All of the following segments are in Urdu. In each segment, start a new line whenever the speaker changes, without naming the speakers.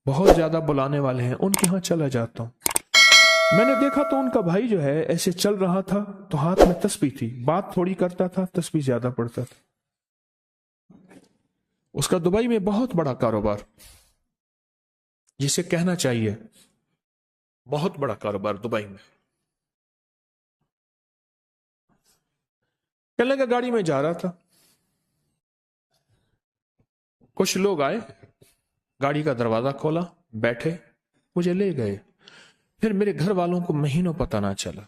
بہت زیادہ بلانے والے ہیں، ان کے ہاں چلا جاتا ہوں۔ میں نے دیکھا تو ان کا بھائی جو ہے ایسے چل رہا تھا تو ہاتھ میں تسبیح تھی، بات تھوڑی کرتا تھا، تسبیح زیادہ پڑھتا تھا۔ اس کا دبئی میں بہت بڑا کاروبار، جسے کہنا چاہیے بہت بڑا کاروبار دبئی میں۔ کہنے لگا گاڑی میں جا رہا تھا، کچھ لوگ آئے، گاڑی کا دروازہ کھولا، بیٹھے، مجھے لے گئے۔ پھر میرے گھر والوں کو مہینوں پتہ نہ چلا،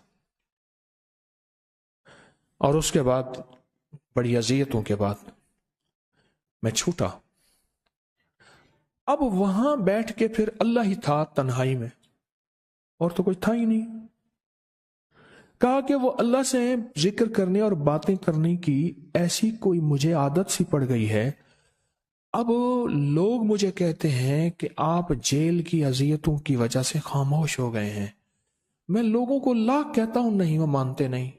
اور اس کے بعد بڑی اذیتوں کے بعد میں چھوٹا۔ اب وہاں بیٹھ کے پھر اللہ ہی تھا تنہائی میں، اور تو کچھ تھا ہی نہیں۔ کہا کہ وہ اللہ سے ذکر کرنے اور باتیں کرنے کی ایسی کوئی مجھے عادت سی پڑ گئی ہے، اب لوگ مجھے کہتے ہیں کہ آپ جیل کی اذیتوں کی وجہ سے خاموش ہو گئے ہیں۔ میں لوگوں کو لاکھ کہتا ہوں، نہیں، وہ مانتے نہیں۔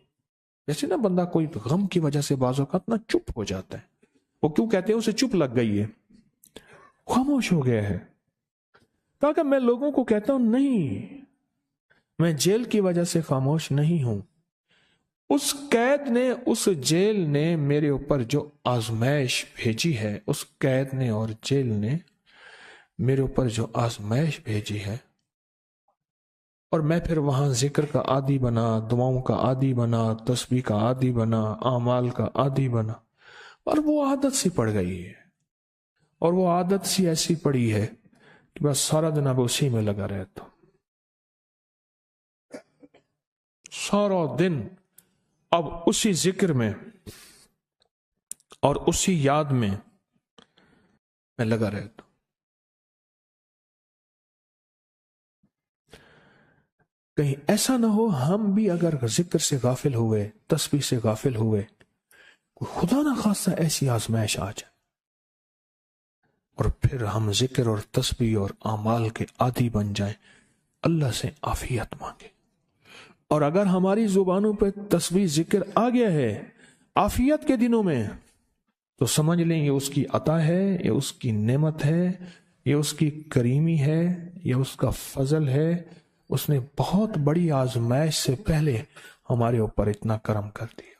جیسے نا بندہ کوئی غم کی وجہ سے بعض اوقات نا چپ ہو جاتا ہے، وہ کیوں کہتے ہیں؟ اسے چپ لگ گئی ہے، خاموش ہو گیا ہے۔ کہا کہ میں لوگوں کو کہتا ہوں، نہیں، میں جیل کی وجہ سے خاموش نہیں ہوں۔ اس قید نے، اس جیل نے میرے اوپر جو آزمائش بھیجی ہے، اس قید نے اور جیل نے میرے اوپر جو آزمائش بھیجی ہے، اور میں پھر وہاں ذکر کا عادی بنا، دعاؤں کا عادی بنا، تسبیح کا عادی بنا، اعمال کا عادی بنا، اور وہ عادت سی پڑ گئی ہے۔ اور وہ عادت سی ایسی پڑی ہے کہ بس سارا دن اب اسی میں لگا رہتا ہوں، سارا دن اب اسی ذکر میں اور اسی یاد میں لگا رہتا ہوں۔ کہیں ایسا نہ ہو ہم بھی اگر ذکر سے غافل ہوئے، تسبیح سے غافل ہوئے، خدا نہ خواستہ ایسی آزمائش آ جائے، اور پھر ہم ذکر اور تسبیح اور اعمال کے عادی بن جائیں، اللہ سے عافیت مانگے۔ اور اگر ہماری زبانوں پہ تسبیح ذکر آ گیا ہے عافیت کے دنوں میں، تو سمجھ لیں یہ اس کی عطا ہے، یہ اس کی نعمت ہے، یہ اس کی کریمی ہے، یہ اس کا فضل ہے۔ اس نے بہت بڑی آزمائش سے پہلے ہمارے اوپر اتنا کرم کر دیا،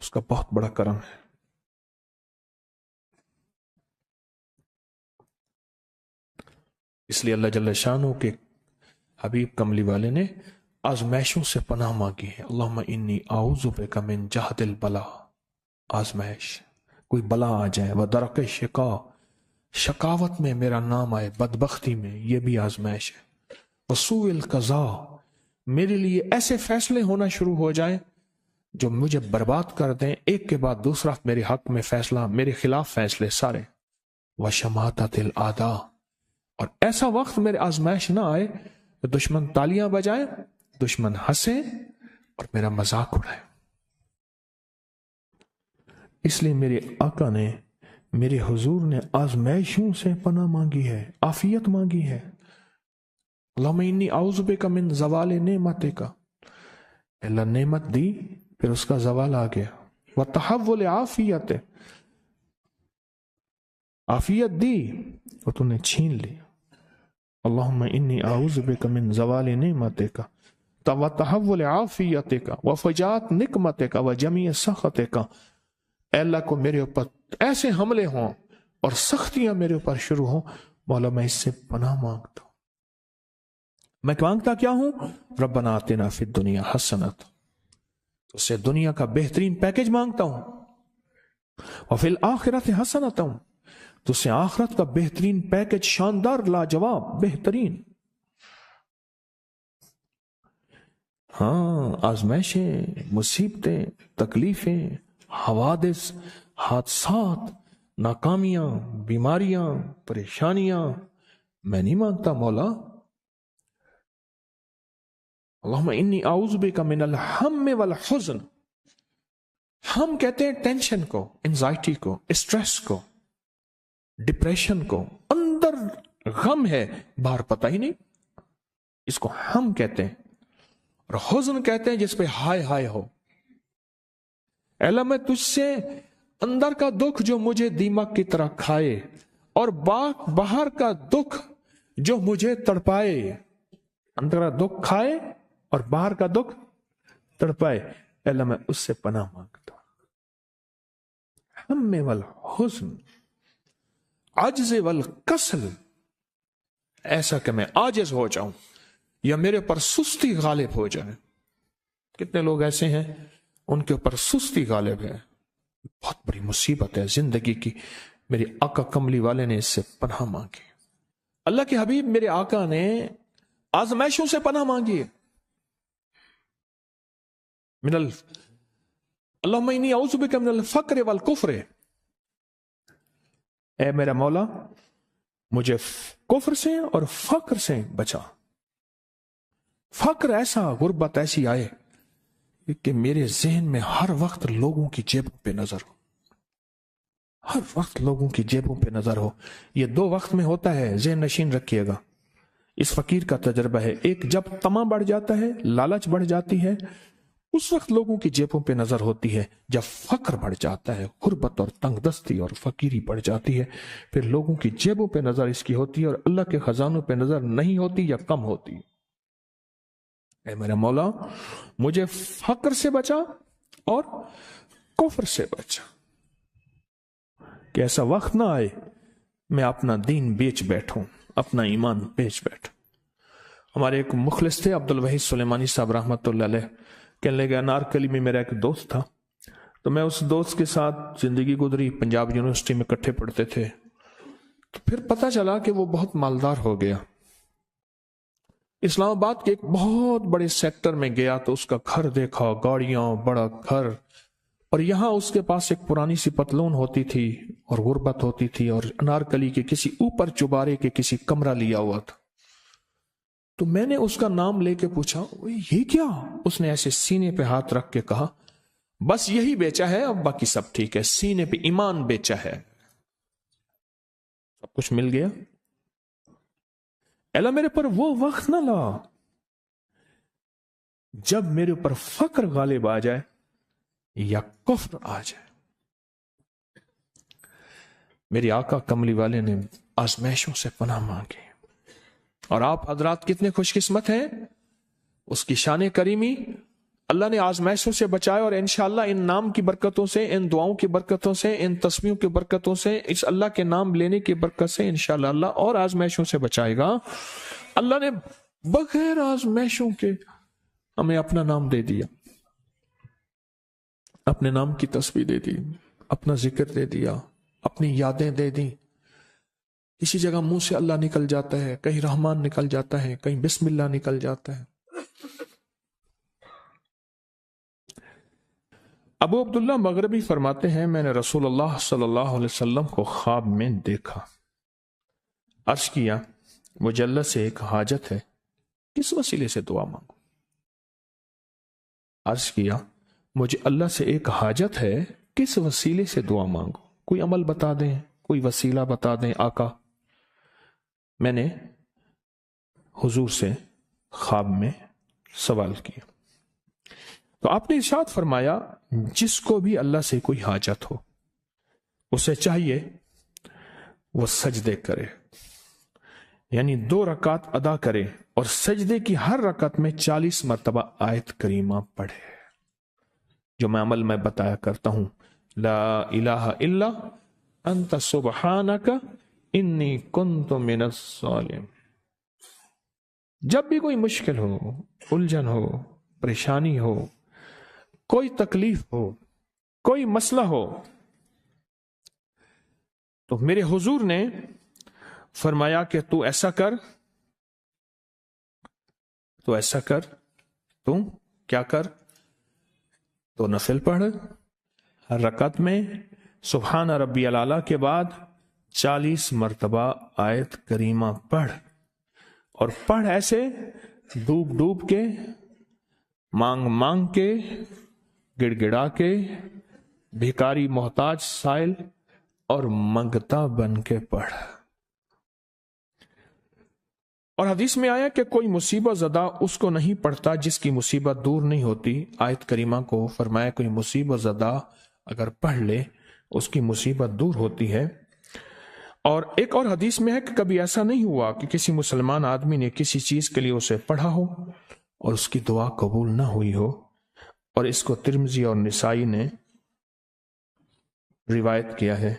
اس کا بہت بڑا کرم ہے۔ اس لیے اللہ جل شانہ کے حبیب کملی والے نے آزمائشوں سے پناہ مانگی ہے۔ اللہم انی اعوذ بک من جہد البلاء، آزمائش، کوئی بلا آ جائے، ودرک شقا، شقاوت میں میرا نام آئے، بدبختی میں، یہ بھی آزمائش ہے۔ وسوء القضاء، میرے لیے ایسے فیصلے ہونا شروع ہو جائیں جو مجھے برباد کر دیں، ایک کے بعد دوسرا میرے حق میں فیصلہ، میرے خلاف فیصلے سارے۔ وشماتۃ الاعداء، اور ایسا وقت میرے آزمائش نہ آئے کہ دشمن تالیاں بجائے، دشمن ہنسے اور میرا مذاق اڑائے۔ اس لیے میرے آقا نے، میرے حضور نے آزمائشوں سے پناہ مانگی ہے، عافیت مانگی ہے۔ اللہم انی اعوذ بک من زوال نعمتک، اللہ نعمت دی پھر اس کا زوال آ گیا، وتحول عافیت، عافیت دی اور تو نے چھین لی۔ اللہم انی اعوذ بک من زوال نعمتک وتحول عافیتک وفجاءت نقمتک وجمیع سخطک، اے اللہ کو میرے اوپر ایسے حملے ہوں اور سختیاں میرے اوپر شروع ہوں، مولا میں اس سے پناہ مانگتا ہوں۔ میں مانگتا کیا ہوں؟ ربنا آتنا فی الدنیا حسنۃ، اس سے دنیا کا بہترین پیکج مانگتا ہوں، وفی الآخرۃ حسنۃ، تو اس سے آخرت کا بہترین پیکج، شاندار، لاجواب، بہترین۔ ہاں، آزمائشیں، مصیبتیں، تکلیفیں، حوادث، حادثات، ناکامیاں، بیماریاں، پریشانیاں، میں نہیں مانگتا مولا۔ اللہم انی اعوذ بک من الہم والحزن، ہم کہتے ہیں ٹینشن کو، انزائٹی کو، اسٹریس کو، ڈپریشن کو، اندر غم ہے باہر پتہ ہی نہیں، اس کو ہم کہتے ہیں۔ اور حزن کہتے ہیں جس پہ ہائے ہائے ہو۔ اے اللہ میں تجھ سے اندر کا دکھ جو مجھے دیمک کی طرح کھائے، اور باہر کا دکھ جو مجھے تڑپائے، اندر کا دکھ کھائے اور باہر کا دکھ تڑپائے، اللہ میں اس سے پناہ مانگتا ہوں۔ ہم والحزن، عجز والکسل، ایسا کہ میں عاجز ہو جاؤں یا میرے پر سستی غالب ہو جائے۔ کتنے لوگ ایسے ہیں ان کے اوپر سستی غالب ہے، بہت بڑی مصیبت ہے زندگی کی۔ میرے آقا کملی والے نے اس سے پناہ مانگی، اللہ کے حبیب میرے آقا نے آزمائشوں سے پناہ مانگی ہے۔ اللہم انی اعوذ بک من الفقر والکفر، اے میرا مولا مجھے کفر سے اور فقر سے بچا۔ فقر ایسا، غربت ایسی آئے کہ میرے ذہن میں ہر وقت لوگوں کی جیبوں پہ نظر ہو، ہر وقت لوگوں کی جیبوں پہ نظر ہو۔ یہ دو وقت میں ہوتا ہے، ذہن نشین رکھیے گا۔ اس فقیر کا تجربہ ہے، ایک جب طمع بڑھ جاتا ہے، لالچ بڑھ جاتی ہے، اس وقت لوگوں کی جیبوں پہ نظر ہوتی ہے۔ جب فقر بڑھ جاتا ہے، غربت اور تنگ دستی اور فقیری بڑھ جاتی ہے، پھر لوگوں کی جیبوں پہ نظر اس کی ہوتی ہے اور اللہ کے خزانوں پہ نظر نہیں ہوتی یا کم ہوتی۔ اے میرا مولا مجھے فقر سے بچا اور کفر سے بچا، کہ ایسا وقت نہ آئے میں اپنا دین بیچ بیٹھوں، اپنا ایمان بیچ بیٹھوں۔ ہمارے ایک مخلص تھے عبد الوحید سلیمانی صاحب رحمۃ اللہ علیہ، کہنے لگے انارکلی میں میرا ایک دوست تھا، تو میں اس دوست کے ساتھ زندگی گزری، پنجاب یونیورسٹی میں اکٹھے پڑھتے تھے، تو پھر پتہ چلا کہ وہ بہت مالدار ہو گیا۔ اسلام آباد کے ایک بہت بڑے سیکٹر میں گیا تو اس کا گھر دیکھا، گاڑیاں، بڑا گھر، اور یہاں اس کے پاس ایک پرانی سی پتلون ہوتی تھی اور غربت ہوتی تھی، اور انارکلی کے کسی اوپر چبارے کے کسی کمرہ لیا ہوا تھا۔ تو میں نے اس کا نام لے کے پوچھا یہ کیا؟ اس نے ایسے سینے پہ ہاتھ رکھ کے کہا بس یہی بیچا ہے، اب باقی سب ٹھیک ہے، سینے پہ ایمان بیچا ہے، سب کچھ مل گیا۔ اللہ میرے پر وہ وقت نہ لا جب میرے اوپر فقر غالب آ جائے یا کفر آ جائے۔ میرے آقا کملی والے نے آزمائشوں سے پناہ مانگی، اور آپ حضرات کتنے خوش قسمت ہیں، اس کی شان کریمی اللہ نے آزمائشوں سے بچائے، اور انشاءاللہ ان نام کی برکتوں سے، ان دعاؤں کی برکتوں سے، ان تسبیحوں کی برکتوں سے، اس اللہ کے نام لینے کی برکت سے انشاءاللہ اللہ اور آزمائشوں سے بچائے گا۔ اللہ نے بغیر آزمائشوں کے ہمیں اپنا نام دے دیا، اپنے نام کی تسبیح دے دی، اپنا ذکر دے دیا، اپنی یادیں دے دی۔ کسی جگہ منہ سے اللہ نکل جاتا ہے، کہیں رحمان نکل جاتا ہے، کہیں بسم اللہ نکل جاتا ہے۔ ابو عبداللہ مغربی فرماتے ہیں میں نے رسول اللہ صلی اللہ علیہ وسلم کو خواب میں دیکھا، عرض کیا مجھے اللہ سے ایک حاجت ہے، کس وسیلے سے دعا مانگوں؟ عرض کیا مجھے اللہ سے ایک حاجت ہے، کس وسیلے سے دعا مانگوں؟ کوئی عمل بتا دیں، کوئی وسیلہ بتا دیں آقا۔ میں نے حضور سے خواب میں سوال کیا تو آپ نے ارشاد فرمایا جس کو بھی اللہ سے کوئی حاجت ہو اسے چاہیے وہ سجدے کرے، یعنی 2 رکعت ادا کرے اور سجدے کی ہر رکعت میں 40 مرتبہ آیت کریمہ پڑھے، جو میں عمل میں بتایا کرتا ہوں، لا الہ الا انت سبحانک انی کنت من الظالمین۔ جب بھی کوئی مشکل ہو، الجھن ہو، پریشانی ہو، کوئی تکلیف ہو، کوئی مسئلہ ہو، تو میرے حضور نے فرمایا کہ تو ایسا کر، تو ایسا کر، تو کیا کر، تو نفل پڑھ، ہر رکعت میں سبحان ربی الاعلیٰ کے بعد 40 مرتبہ آیت کریمہ پڑھ، اور پڑھ ایسے ڈوب ڈوب کے، مانگ مانگ کے، گڑ گڑا کے، بھیکاری محتاج سائل اور منگتا بن کے پڑھ۔ اور حدیث میں آیا کہ کوئی مصیبت زدہ اس کو نہیں پڑھتا جس کی مصیبت دور نہیں ہوتی۔ آیت کریمہ کو فرمایا کوئی مصیبت زدہ اگر پڑھ لے اس کی مصیبت دور ہوتی ہے۔ اور ایک اور حدیث میں ہے کہ کبھی ایسا نہیں ہوا کہ کسی مسلمان آدمی نے کسی چیز کے لیے اسے پڑھا ہو اور اس کی دعا قبول نہ ہوئی ہو، اور اس کو ترمذی اور نسائی نے روایت کیا ہے۔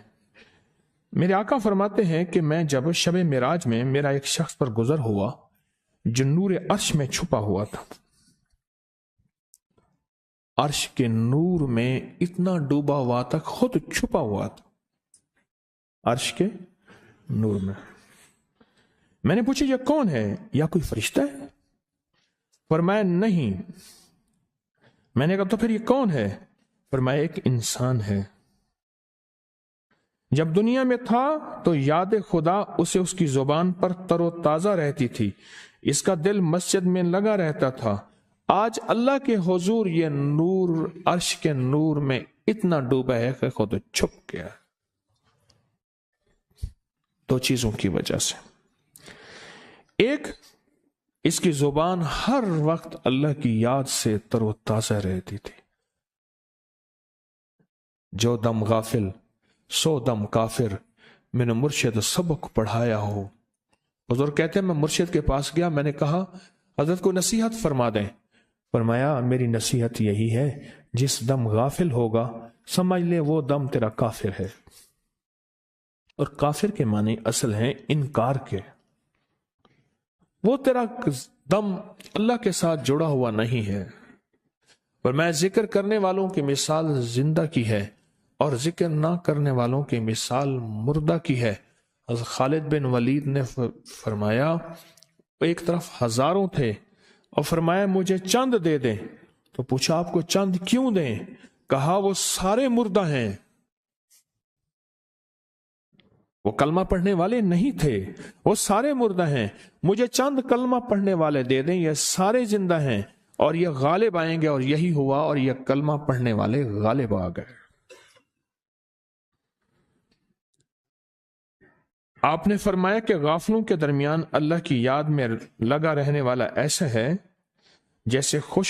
میرے آقا فرماتے ہیں کہ میں جب شب معراج میں میرا ایک شخص پر گزر ہوا جو نور عرش میں چھپا ہوا تھا، عرش کے نور میں اتنا ڈوبا ہوا تھا، خود چھپا ہوا تھا عرش کے نور میں۔ میں نے پوچھا یہ کون ہے؟ یا کوئی فرشتہ ہے؟ فرمایا نہیں۔ میں نے کہا تو پھر یہ کون ہے؟ فرمایا ایک انسان ہے، جب دنیا میں تھا تو یاد خدا اسے اس کی زبان پر تر و تازہ رہتی تھی، اس کا دل مسجد میں لگا رہتا تھا، آج اللہ کے حضور یہ نور عرش کے نور میں اتنا ڈوبا ہے کہ خود چھپ گیا۔ دو چیزوں کی وجہ سے، ایک، اس کی زبان ہر وقت اللہ کی یاد سے تر و تازہ رہتی تھی۔ جو دم غافل سو دم کافر، میں نے مرشد سبق پڑھایا ہو۔ حضور کہتے ہیں میں مرشد کے پاس گیا، میں نے کہا حضرت کو نصیحت فرما دیں۔ فرمایا میری نصیحت یہی ہے، جس دم غافل ہوگا سمجھ لے وہ دم تیرا کافر ہے۔ اور کافر کے معنی اصل ہیں انکار کے، وہ تیرا دم اللہ کے ساتھ جڑا ہوا نہیں ہے۔ اور میں ذکر کرنے والوں کی مثال زندہ کی ہے اور ذکر نہ کرنے والوں کی مثال مردہ کی ہے۔ حضرت خالد بن ولید نے فرمایا ایک طرف ہزاروں تھے اور فرمایا مجھے چند دے دیں، تو پوچھا آپ کو چند کیوں دیں؟ کہا وہ سارے مردہ ہیں، وہ کلمہ پڑھنے والے نہیں تھے، وہ سارے مردہ ہیں، مجھے چند کلمہ پڑھنے والے دے دیں، یہ سارے زندہ ہیں اور یہ غالب آئیں گے۔ اور یہی ہوا، اور یہ کلمہ پڑھنے والے غالب آ گئے۔ آپ نے فرمایا کہ غافلوں کے درمیان اللہ کی یاد میں لگا رہنے والا ایسا ہے جیسے خشک